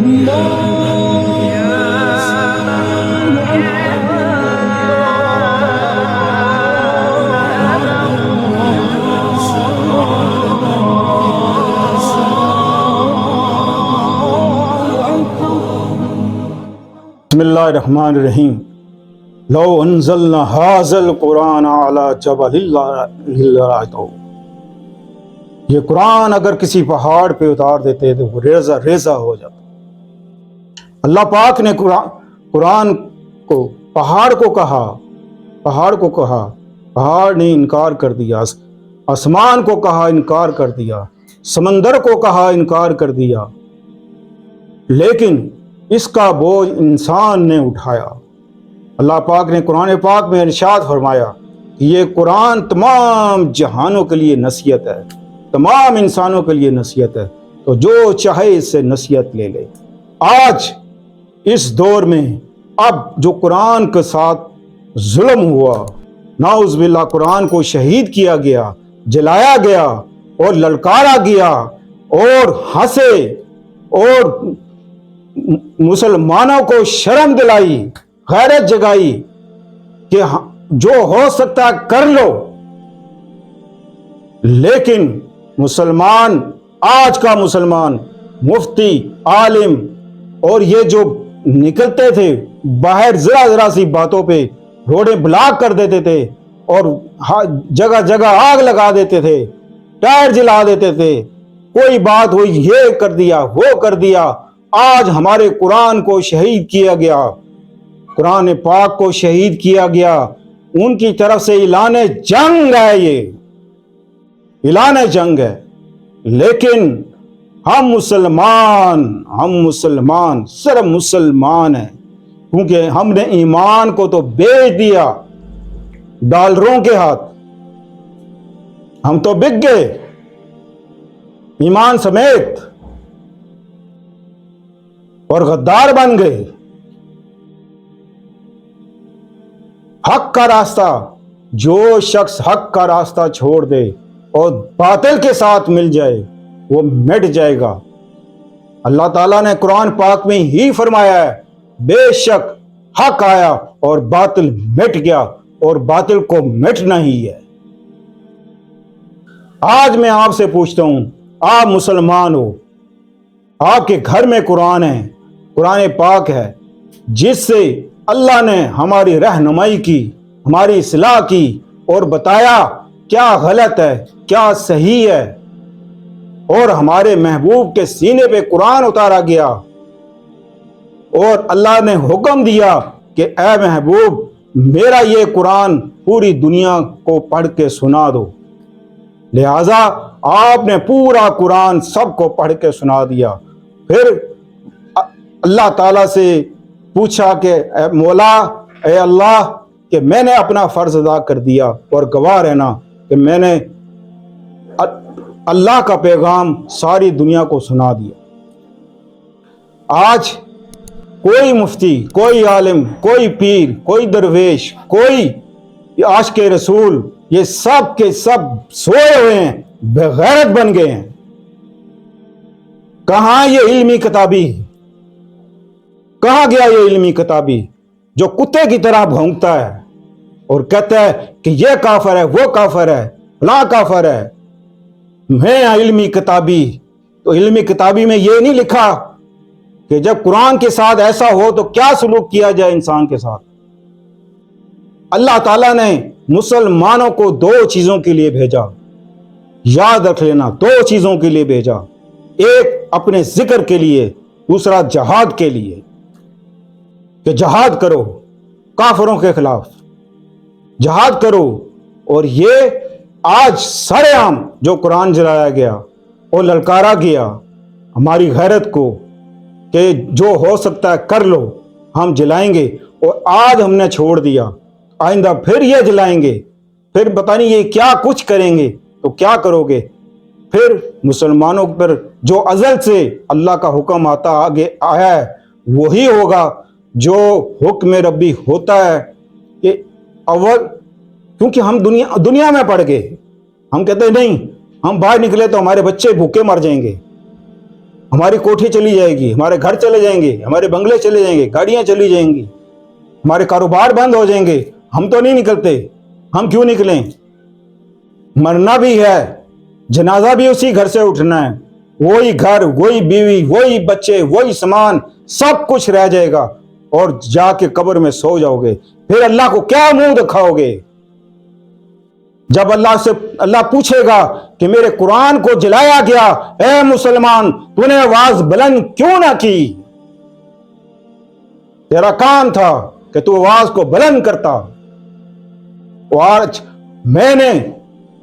بسم اللہ الرحمن الرحیم. لو انزلنا هذا القرآن على جبل لرأيته. یہ قرآن اگر کسی پہاڑ پہ اتار دیتے تو وہ ریزہ ریزہ ہو جاتا. اللہ پاک نے قرآن کو پہاڑ کو کہا، پہاڑ نے انکار کر دیا. آسمان کو کہا، انکار کر دیا. سمندر کو کہا، انکار کر دیا. لیکن اس کا بوجھ انسان نے اٹھایا. اللہ پاک نے قرآن پاک میں ارشاد فرمایا کہ یہ قرآن تمام جہانوں کے لیے نصیحت ہے، تمام انسانوں کے لیے نصیحت ہے، تو جو چاہے اس سے نصیحت لے لے. آج اس دور میں اب جو قرآن کے ساتھ ظلم ہوا، نعوذ باللہ، قرآن کو شہید کیا گیا، جلایا گیا اور للکارا گیا اور ہنسے اور مسلمانوں کو شرم دلائی، غیرت جگائی کہ جو ہو سکتا ہے کر لو. لیکن مسلمان، آج کا مسلمان، مفتی، عالم اور یہ جو نکلتے تھے باہر ذرا سی باتوں پہ روڈیں بلاک کر دیتے تھے اور جگہ جگہ آگ لگا دیتے تھے، ٹائر جلا دیتے تھے، کوئی بات ہوئی یہ کر دیا وہ کر دیا. آج ہمارے قرآن کو شہید کیا گیا، قرآن پاک کو شہید کیا گیا. ان کی طرف سے اعلان جنگ ہے، یہ اعلان جنگ ہے. لیکن ہم مسلمان صرف مسلمان ہیں، کیونکہ ہم نے ایمان کو تو بیچ دیا ڈالروں کے ہاتھ. ہم تو بک گئے ایمان سمیت اور غدار بن گئے. حق کا راستہ، جو شخص حق کا راستہ چھوڑ دے اور باطل کے ساتھ مل جائے وہ مٹ جائے گا. اللہ تعالیٰ نے قرآن پاک میں ہی فرمایا ہے بے شک حق آیا اور باطل مٹ گیا اور باطل کو مٹنا ہی ہے. آج میں آپ سے پوچھتا ہوں، آپ مسلمان ہو، آپ کے گھر میں قرآن ہے، قرآن پاک ہے، جس سے اللہ نے ہماری رہنمائی کی، ہماری اصلاح کی اور بتایا کیا غلط ہے کیا صحیح ہے. اور ہمارے محبوب کے سینے پہ قرآن اتارا گیا اور اللہ نے حکم دیا کہ اے محبوب میرا یہ قرآن پوری دنیا کو پڑھ کے سنا دو. لہذا آپ نے پورا قرآن سب کو پڑھ کے سنا دیا. پھر اللہ تعالیٰ سے پوچھا کہ اے مولا، اے اللہ، کہ میں نے اپنا فرض ادا کر دیا اور گواہ رہنا کہ میں نے اللہ کا پیغام ساری دنیا کو سنا دیا. آج کوئی مفتی، کوئی عالم، کوئی پیر، کوئی درویش، کوئی عاشق رسول، یہ سب کے سب سوئے ہوئے ہیں، بغیرت بن گئے ہیں. کہاں یہ علمی کتابی؟ کہاں گیا یہ علمی کتابی جو کتے کی طرح بھونکتا ہے اور کہتا ہے کہ یہ کافر ہے، وہ کافر ہے، فلاں کافر ہے؟ میں علمی کتابی، تو علمی کتابی میں یہ نہیں لکھا کہ جب قرآن کے ساتھ ایسا ہو تو کیا سلوک کیا جائے انسان کے ساتھ؟ اللہ تعالیٰ نے مسلمانوں کو دو چیزوں کے لیے بھیجا، یاد رکھ لینا، دو چیزوں کے لیے بھیجا. ایک اپنے ذکر کے لیے، دوسرا جہاد کے لیے، کہ جہاد کرو کافروں کے خلاف، جہاد کرو. اور یہ آج سارے عام جو قرآن جلایا گیا اور للکارا گیا ہماری غیرت کو کہ جو ہو سکتا ہے کر لو، ہم جلائیں گے، اور آج ہم نے چھوڑ دیا، آئندہ پھر یہ جلائیں گے، پھر پتہ نہیں یہ کیا کچھ کریں گے. تو کیا کرو گے؟ پھر مسلمانوں پر جو ازل سے اللہ کا حکم آتا آگے آیا ہے وہی ہوگا جو حکم ربی ہوتا ہے. کہ اول کیونکہ ہم دنیا میں پڑ گئے، ہم کہتے ہیں نہیں، ہم باہر نکلے تو ہمارے بچے بھوکے مر جائیں گے. ہماری کوٹھی چلی جائے گی، ہمارے گھر چلے جائیں گے، ہمارے بنگلے چلے جائیں گے، گاڑیاں چلی جائیں گی، ہمارے کاروبار بند ہو جائیں گے، ہم تو نہیں نکلتے، ہم کیوں نکلیں؟ مرنا بھی ہے، جنازہ بھی اسی گھر سے اٹھنا ہے، وہی گھر، وہی بیوی، وہی بچے، وہی سامان، سب کچھ رہ جائے گا، اور جا کے قبر میں سو جاؤ گے، پھر اللہ کو کیا منہ دکھاؤ گے؟ جب اللہ پوچھے گا کہ میرے قرآن کو جلایا گیا، اے مسلمان تو نے آواز بلند کیوں نہ کی؟ تیرا کام تھا کہ تو آواز کو بلند کرتا، آج میں نے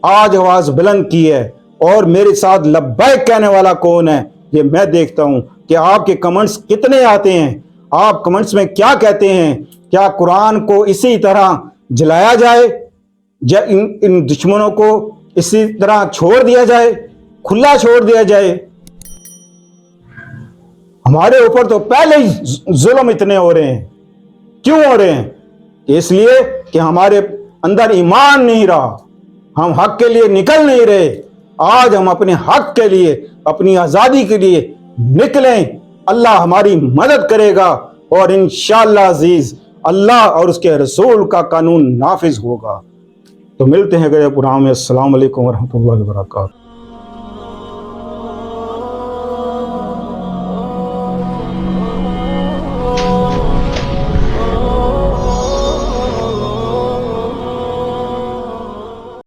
آواز بلند کی ہے، اور میرے ساتھ لبیک کہنے والا کون ہے؟ یہ میں دیکھتا ہوں کہ آپ کے کمنٹس کتنے آتے ہیں، آپ کمنٹس میں کیا کہتے ہیں؟ کیا قرآن کو اسی طرح جلایا جائے، ان دشمنوں کو اسی طرح چھوڑ دیا جائے، کھلا چھوڑ دیا جائے؟ ہمارے اوپر تو پہلے ہی ظلم اتنے ہو رہے ہیں، کیوں ہو رہے ہیں؟ اس لیے کہ ہمارے اندر ایمان نہیں رہا، ہم حق کے لیے نکل نہیں رہے۔ آج ہم اپنے حق کے لیے، اپنی آزادی کے لیے نکلیں، اللہ ہماری مدد کرے گا، اور انشاءاللہ عزیز اللہ اور اس کے رسول کا قانون نافذ ہوگا۔ تو ملتے ہیں اگلے پروگرام میں۔ السلام علیکم ورحمۃ اللہ وبرکاتہ۔